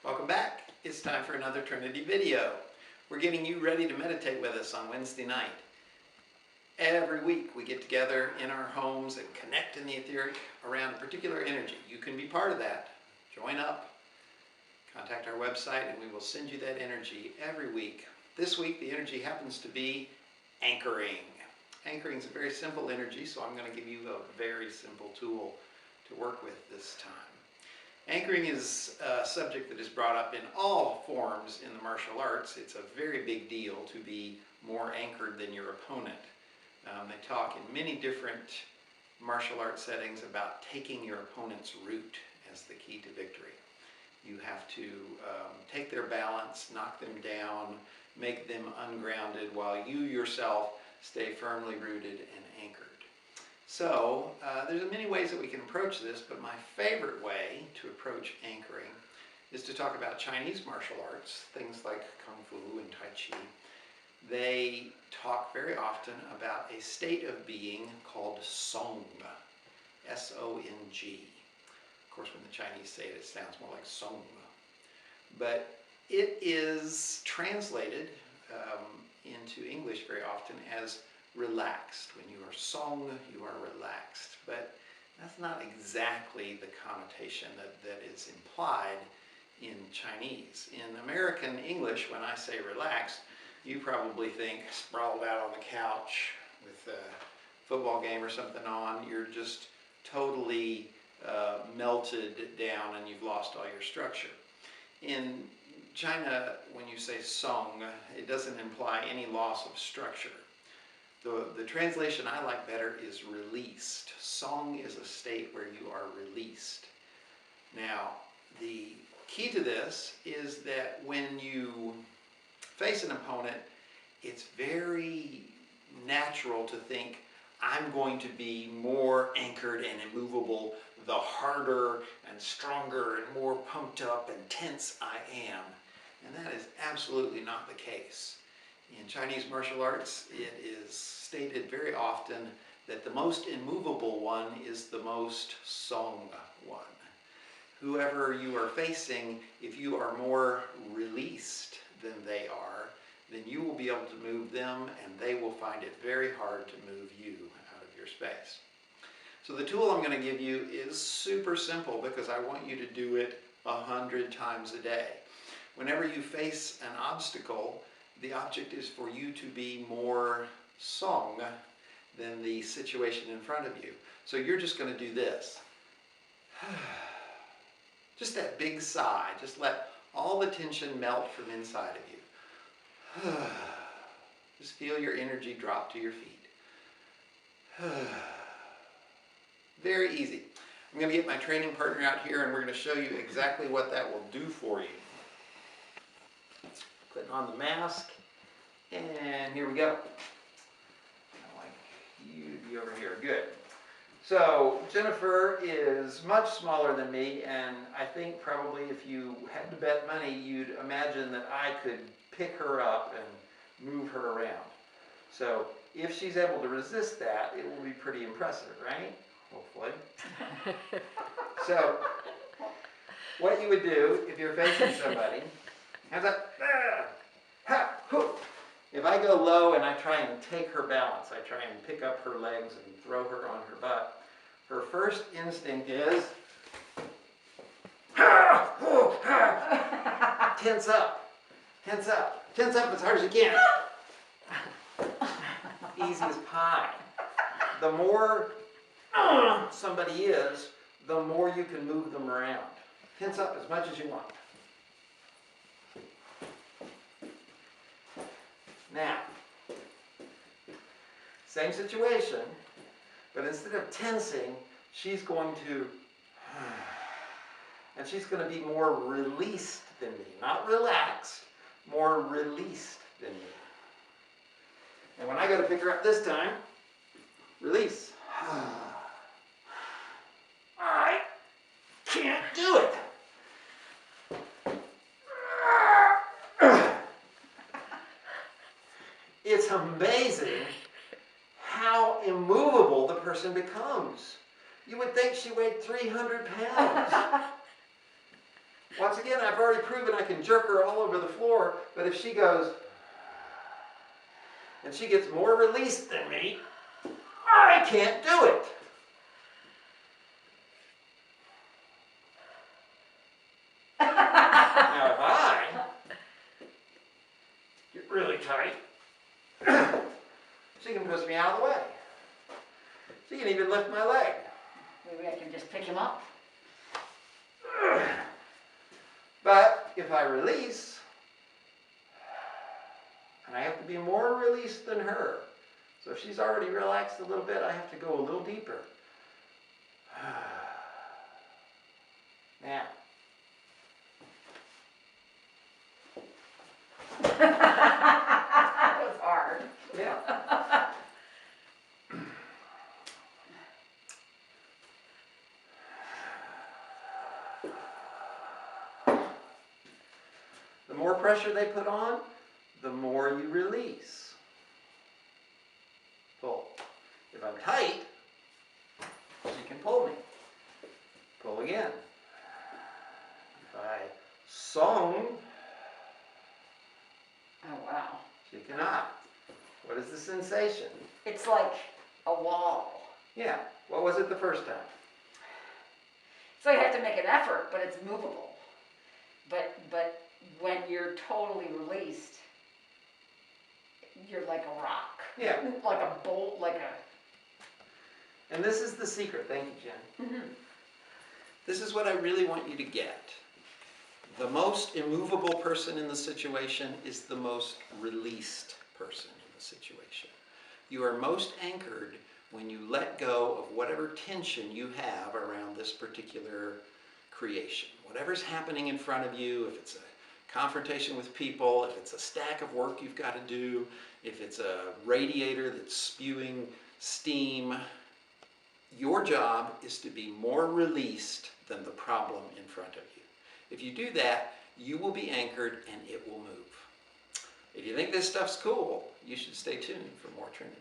Welcome back. It's time for another Trinity video. We're getting you ready to meditate with us on Wednesday night. Every week we get together in our homes and connect in the etheric around a particular energy. You can be part of that. Join up. Contact our website and we will send you that energy every week. This week the energy happens to be anchoring. Anchoring is a very simple energy, so I'm going to give you a very simple tool to work with this time. Anchoring is a subject that is brought up in all forms in the martial arts. It's a very big deal to be more anchored than your opponent. They talk in many different martial arts settings about taking your opponent's root as the key to victory. You have to take their balance, knock them down, make them ungrounded while you yourself stay firmly rooted and anchored. So there's many ways that we can approach this, but my favorite way to approach anchoring is to talk about Chinese martial arts, things like Kung Fu and Tai Chi. They talk very often about a state of being called Song, S-O-N-G. Of course, when the Chinese say it, it sounds more like Song. But it is translated into English very often as relaxed. When you are Song, you are relaxed. But that's not exactly the connotation that is implied in Chinese. In American English, when I say relaxed, you probably think sprawled out on the couch with a football game or something on. You're just totally melted down and you've lost all your structure. In China, when you say Song, it doesn't imply any loss of structure. The translation I like better is released. Song is a state where you are released. Now, the key to this is that when you face an opponent, it's very natural to think, I'm going to be more anchored and immovable the harder and stronger and more pumped up and tense I am. And that is absolutely not the case. In Chinese martial arts, it is stated very often that the most immovable one is the most Song one. Whoever you are facing, if you are more released than they are, then you will be able to move them and they will find it very hard to move you out of your space. So the tool I'm going to give you is super simple because I want you to do it 100 times a day. Whenever you face an obstacle, the object is for you to be more Song than the situation in front of you. So you're just going to do this. Just that big sigh. Just let all the tension melt from inside of you. Just feel your energy drop to your feet. Very easy. I'm going to get my training partner out here and we're going to show you exactly what that will do for you. Putting on the mask, and here we go. I'd like you to be over here. Good. So Jennifer is much smaller than me, and I think probably if you had to bet money, you'd imagine that I could pick her up and move her around. So if she's able to resist that, it will be pretty impressive, right? Hopefully. So what you would do if you're facing somebody, hands up. If I go low and I try and take her balance, I try and pick up her legs and throw her on her butt, her first instinct is tense up, tense up, tense up as hard as you can. Easy as pie. The more somebody is, the more you can move them around. Tense up as much as you want. Now, same situation, but instead of tensing, she's going to, and she's going to be more released than me. Not relaxed, more released than me. And when I go to pick her up this time, release. I can't do it. It's amazing how immovable the person becomes. You would think she weighed 300 pounds. Once again, I've already proven I can jerk her all over the floor, but if she goes, and she gets more released than me, I can't do it. Now if I get really tight, she can push me out of the way. She can even lift my leg. Maybe I can just pick him up. But if I release, and I have to be more released than her. So if she's already relaxed a little bit, I have to go a little deeper. Now. That was hard. Yeah. The more pressure they put on, the more you release. Pull. If I'm tight, she can pull me. Pull again. If I song, Oh, wow. she cannot. What is the sensation? It's like a wall. Yeah. What was it the first time? So you have to make an effort, but it's movable. But when you're totally released, you're like a rock. Yeah. Like a bolt, like a... And this is the secret. Thank you, Jen. Mm-hmm. This is what I really want you to get. The most immovable person in the situation is the most released person in the situation. You are most anchored when you let go of whatever tension you have around this particular creation. Whatever's happening in front of you, if it's a confrontation with people, if it's a stack of work you've got to do, if it's a radiator that's spewing steam, your job is to be more released than the problem in front of you. If you do that, you will be anchored and it will move. If you think this stuff's cool, you should stay tuned for more Trinity.